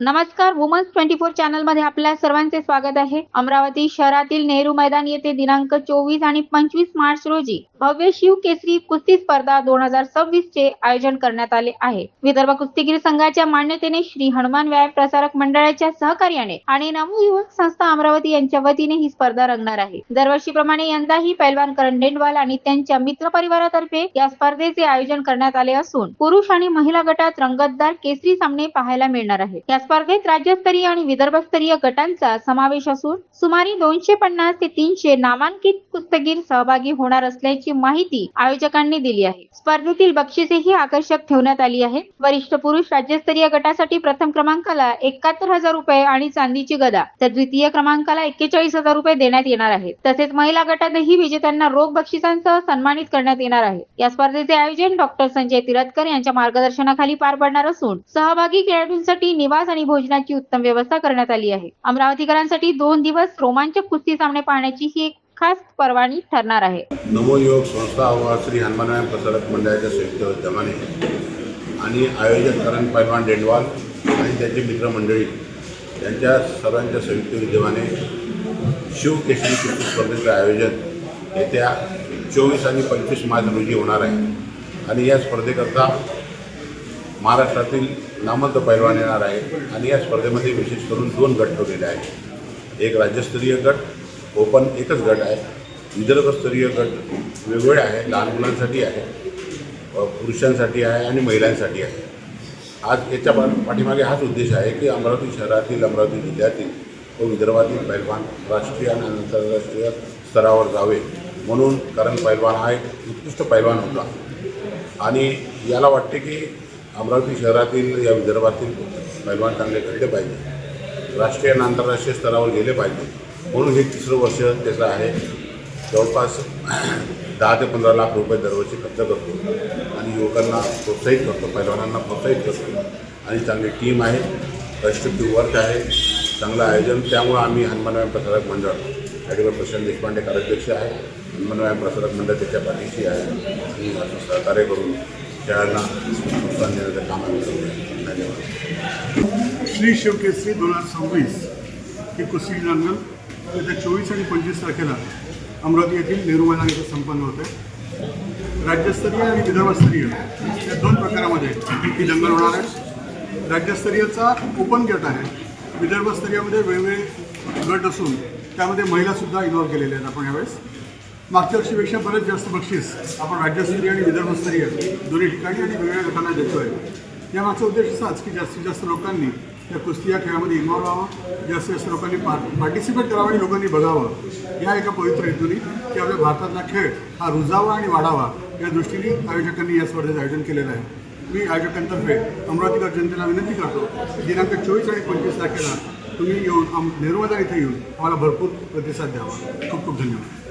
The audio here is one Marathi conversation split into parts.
नमस्कार, वुमन्स 24 चॅनल मध्ये आपल्या सर्वांचे स्वागत आहे. अमरावती शहरातील नेहरू मैदान येथे दिनांक 24 आणि 25 मार्च रोजी भव्य शिव केसरी कुस्ती स्पर्धा 2026 चे आयोजन करण्यात आले आहे. विदर्भ कुस्तीगीर संघाच्या मान्यतेने श्री हनुमान व्यायाम प्रसारक मंडळाच्या सहकार्याने आणि नवयुवक संस्था अमरावती यांच्या वतीने ही स्पर्धा रंगणार आहे. दरवर्षीप्रमाणे यंदाही पैलवान करण डेंडवाल आणि त्यांच्या मित्र परिवारातर्फे या स्पर्धेचे आयोजन करण्यात आले असून पुरुष आणि महिला गटात रंगतदार केसरी सामने पाहायला मिळणार आहेत. या स्पर्धेत राज्यस्तरीय आणि विदर्भस्तरीय गटांचा समावेश असून सुमारे 250 ते 300 नामांकित कुस्तीगीर सहभागी होणार असल्याची माहिती आयोजकांनी दिली आहे. स्पर्धेतील बक्षिसेही आकर्षक ठेवण्यात आली आहेत. वरिष्ठ पुरुष राज्यस्तरीय गटासाठी प्रथम क्रमांकाला 71,000 रुपये आणि चांदीची गदा, तर द्वितीय क्रमांकाला 41,000 रुपये देण्यात येणार आहेत. तसेच महिला गटातही विजेत्यांना रोख बक्षिसांसह सन्मानित करण्यात येणार आहे. या स्पर्धेचे आयोजन डॉक्टर संजय तिरतकर यांच्या मार्गदर्शनाखाली पार पडणार असून सहभागी खेळाडूंसाठी निवास आणि भोजनाची उत्तम व्यवस्था करण्यात आली आहे. अमरावतीकरांसाठी 2 दिवस रोमांचक कुस्ती सामने पाहण्याची ही एक खास पर्वणी ठरणार आहे. नवयुवक संस्था व श्री हनुमान व्यायाम प्रसारक मंडळाच्या संयुक्त विद्यमाने आणि आयोजक करण पैलवान डेंडवाल आणि त्यांची मित्रमंडळी यांच्या सर्वांच्या संयुक्त विद्यमाने शिव केसरी कुस्ती स्पर्धेचं आयोजन येत्या 24 आणि 25 मार्च रोजी होणार आहे. आणि या स्पर्धेकरता महाराष्ट्रातील नामवंत पैलवान येणार आहे. आणि या स्पर्धेमध्ये विशेष करून 2 गट ठेवलेले आहेत. एक राज्यस्तरीय गट, ओपन एकच गट आहे. विदर्भस्तरीय गट वेगवेगळे आहे, लहान मुलांसाठी आहे, पुरुषांसाठी आहे आणि महिलांसाठी आहे. आज याच्या पाठीमागे हाच उद्देश आहे की अमरावती शहरातील, अमरावती जिल्ह्यातील व विदर्भातील पैलवान राष्ट्रीय आणि आंतरराष्ट्रीय स्तरावर जावे म्हणून कारण पैलवान हा एक उत्कृष्ट पैलवान होता. आणि याला वाटते की अमरावती शहरातील या विदर्भातील पैलवान चांगले घडले पाहिजे, राष्ट्रीय आणि आंतरराष्ट्रीय स्तरावर गेले पाहिजे म्हणून हे 3रं वर्ष त्याचं आहे. जवळपास 10 ते 15 लाख रुपये दरवर्षी खर्च करतो आणि युवकांना प्रोत्साहित करतो, पैलवानांना प्रोत्साहित करतो. आणि चांगली टीम आहे, कन्स्ट्रक्टिव्ह वर्क आहे, चांगलं आयोजन. त्यामुळं आम्ही हनुमान व्यायाम प्रसारक मंडळ ॲडव्होकेट प्रशांत देशपांडे कार्याध्यक्ष आहे. हनुमान व्यायाम प्रसारक मंडळ त्याच्या पाठीशी आहे आणि असं सहकार्य करून खेळांना प्रोत्साहन देण्याचं काम आम्ही करू. धन्यवाद. श्री शिवकेसरी 2026 ही कुस्ती रंगल येत्या 24 आणि 25 तारखेला अमरावती येथील नेहरू मैदान येथे संपन्न होते. राज्यस्तरीय आणि विदर्भस्तरीय या 2 प्रकारामध्ये ही दंगल होणार आहे. राज्यस्तरीयचा ओपन गट आहे, विदर्भस्तरीयमध्ये वेगवेगळे गट असून त्यामध्ये महिलासुद्धा इन्व्हॉल्व केलेले आहेत. आपण यावेळेस मागच्या वर्षीपेक्षा बरेच जास्त बक्षीस आपण राज्यस्तरीय आणि विदर्भस्तरीय दोन्ही ठिकाणी आणि वेगवेगळ्या गटांना देतो आहे. यामागचा उद्देश असाच की जास्तीत जास्त लोकांनी या कुस्ती या खेळामध्ये इन्व्हॉल्व व्हावं, जास्तीत जास्त लोकांनी पार्टिसिपेट करावं आणि लोकांनी बघावं. या एका पवित्र हेतूने की आपल्या भारतातला खेळ हा रुजावा आणि वाढावा या दृष्टीने आयोजकांनी या स्पर्धेचं आयोजन केलेलं आहे. मी आयोजकांतर्फे अमरावतीकर जनतेला विनंती करतो की दिनांक 24 आणि 25 तारखेला तुम्ही येऊन नेहरू मैदान इथे येऊन आम्हाला भरपूर प्रतिसाद द्यावा. खूप खूप धन्यवाद.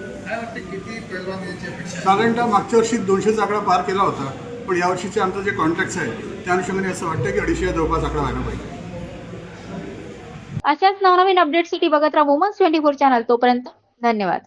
साधारणतः मागच्या वर्षी 200चा आकडा पार केला होता, पण यावर्षीचे आमचं जे कॉन्ट्रॅक्ट्स आहे त्या अनुषंगाने असं वाटतं की 250 या जवळपास आकडा व्हायला पाहिजे. अशाच नवनवीन अपडेटसाठी बघत राहा वुमन्स 24 चॅनल. तोपर्यंत धन्यवाद.